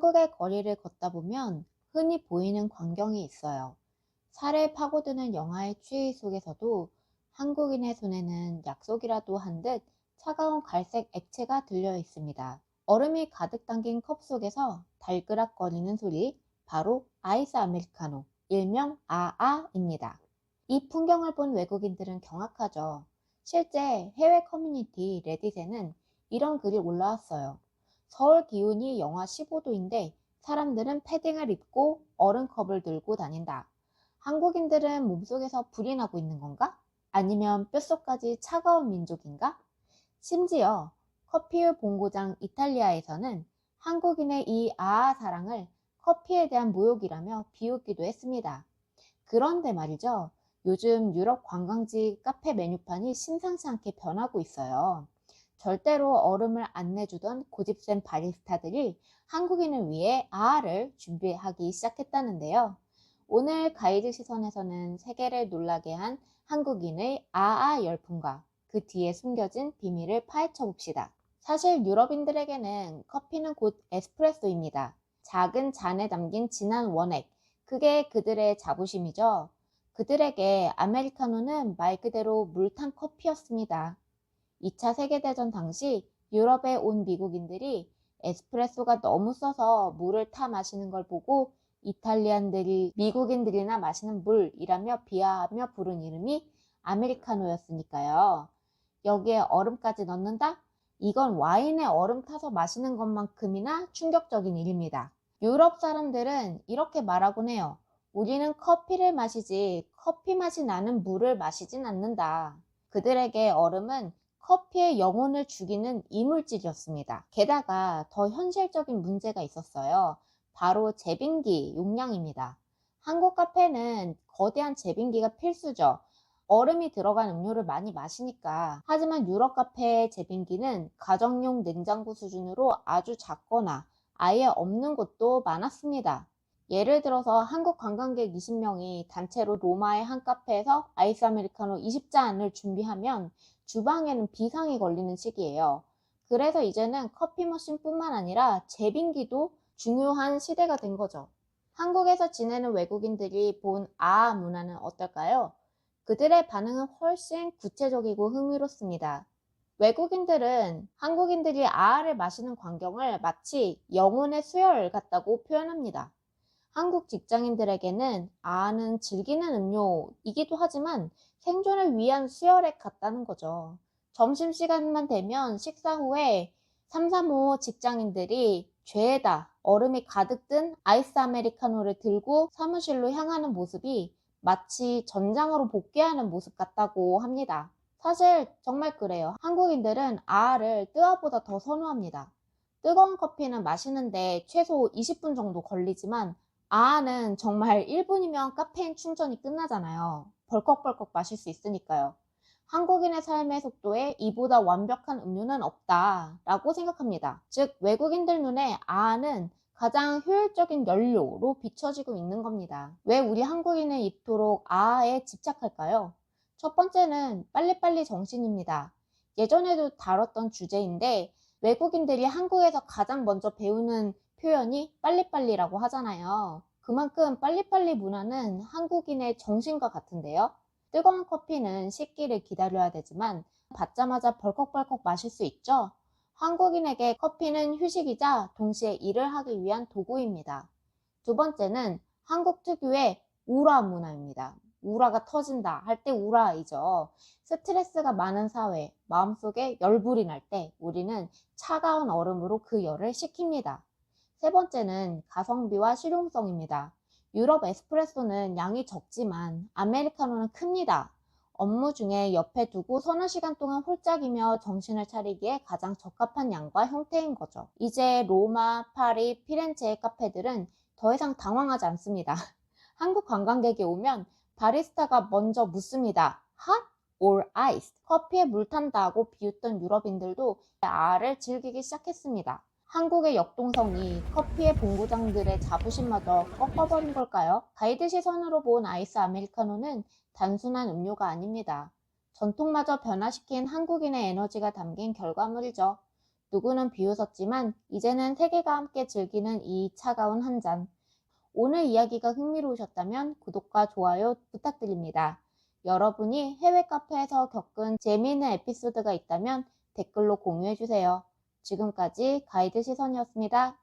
한국의 거리를 걷다 보면 흔히 보이는 광경이 있어요. 살을 파고드는 영화의 추위 속에서도 한국인의 손에는 약속이라도 한 듯 차가운 갈색 액체가 들려 있습니다. 얼음이 가득 담긴 컵 속에서 달그락거리는 소리, 바로 아이스 아메리카노, 일명 아아입니다. 이 풍경을 본 외국인들은 경악하죠. 실제 해외 커뮤니티 레딧에는 이런 글이 올라왔어요. 서울 기온이 영하 15도인데 사람들은 패딩을 입고 얼음컵을 들고 다닌다. 한국인들은 몸속에서 불이 나고 있는 건가? 아니면 뼛속까지 차가운 민족인가? 심지어 커피의 본고장 이탈리아에서는 한국인의 이 아아 사랑을 커피에 대한 모욕이라며 비웃기도 했습니다. 그런데 말이죠. 요즘 유럽 관광지 카페 메뉴판이 심상치 않게 변하고 있어요. 절대로 얼음을 안 내주던 고집센 바리스타들이 한국인을 위해 아아를 준비하기 시작했다는데요. 오늘 가이드 시선에서는 세계를 놀라게 한 한국인의 아아 열풍과 그 뒤에 숨겨진 비밀을 파헤쳐 봅시다. 사실 유럽인들에게는 커피는 곧 에스프레소입니다. 작은 잔에 담긴 진한 원액, 그게 그들의 자부심이죠. 그들에게 아메리카노는 말 그대로 물 탄 커피였습니다. 2차 세계대전 당시 유럽에 온 미국인들이 에스프레소가 너무 써서 물을 타 마시는 걸 보고 이탈리안들이 미국인들이나 마시는 물이라며 비하하며 부른 이름이 아메리카노였으니까요. 여기에 얼음까지 넣는다? 이건 와인에 얼음 타서 마시는 것만큼이나 충격적인 일입니다. 유럽 사람들은 이렇게 말하곤 해요. 우리는 커피를 마시지 커피 맛이 나는 물을 마시진 않는다. 그들에게 얼음은 커피의 영혼을 죽이는 이물질이었습니다. 게다가 더 현실적인 문제가 있었어요. 바로 제빙기 용량입니다. 한국 카페는 거대한 제빙기가 필수죠. 얼음이 들어간 음료를 많이 마시니까. 하지만 유럽 카페의 제빙기는 가정용 냉장고 수준으로 아주 작거나 아예 없는 곳도 많았습니다. 예를 들어서 한국 관광객 20명이 단체로 로마의 한 카페에서 아이스 아메리카노 20잔을 준비하면 주방에는 비상이 걸리는 시기예요. 그래서 이제는 커피 머신뿐만 아니라 제빙기도 중요한 시대가 된 거죠. 한국에서 지내는 외국인들이 본 아아 문화는 어떨까요? 그들의 반응은 훨씬 구체적이고 흥미롭습니다. 외국인들은 한국인들이 아아를 마시는 광경을 마치 영혼의 수혈 같다고 표현합니다. 한국 직장인들에게는 아아는 즐기는 음료이기도 하지만 생존을 위한 수혈액 같다는 거죠. 점심시간만 되면 식사 후에 335 직장인들이 죄다 얼음이 가득 든 아이스 아메리카노를 들고 사무실로 향하는 모습이 마치 전장으로 복귀하는 모습 같다고 합니다. 사실 정말 그래요. 한국인들은 아아를 뜨아보다 더 선호합니다. 뜨거운 커피는 마시는데 최소 20분 정도 걸리지만 아아는 정말 1분이면 카페인 충전이 끝나잖아요. 벌컥벌컥 마실 수 있으니까요. 한국인의 삶의 속도에 이보다 완벽한 음료는 없다라고 생각합니다. 즉 외국인들 눈에 아아는 가장 효율적인 연료로 비춰지고 있는 겁니다. 왜 우리 한국인은 이토록 아아에 집착할까요? 첫 번째는 빨리빨리 정신입니다. 예전에도 다뤘던 주제인데 외국인들이 한국에서 가장 먼저 배우는 표현이 빨리빨리라고 하잖아요. 그만큼 빨리빨리 문화는 한국인의 정신과 같은데요. 뜨거운 커피는 식기를 기다려야 되지만 받자마자 벌컥벌컥 마실 수 있죠. 한국인에게 커피는 휴식이자 동시에 일을 하기 위한 도구입니다. 두 번째는 한국 특유의 우라 문화입니다. 우라가 터진다 할 때 우라이죠. 스트레스가 많은 사회, 마음속에 열불이 날 때 우리는 차가운 얼음으로 그 열을 식힙니다. 세 번째는 가성비와 실용성입니다. 유럽 에스프레소는 양이 적지만 아메리카노는 큽니다. 업무 중에 옆에 두고 서너 시간 동안 홀짝이며 정신을 차리기에 가장 적합한 양과 형태인 거죠. 이제 로마, 파리, 피렌체의 카페들은 더 이상 당황하지 않습니다. 한국 관광객이 오면 바리스타가 먼저 묻습니다. Hot or iced? 커피에 물 탄다고 비웃던 유럽인들도 아를 즐기기 시작했습니다. 한국의 역동성이 커피의 본고장들의 자부심마저 꺾어버린 걸까요? 가이드 시선으로 본 아이스 아메리카노는 단순한 음료가 아닙니다. 전통마저 변화시킨 한국인의 에너지가 담긴 결과물이죠. 누구는 비웃었지만 이제는 세계가 함께 즐기는 이 차가운 한 잔. 오늘 이야기가 흥미로우셨다면 구독과 좋아요 부탁드립니다. 여러분이 해외 카페에서 겪은 재미있는 에피소드가 있다면 댓글로 공유해주세요. 지금까지 가이드 시선이었습니다.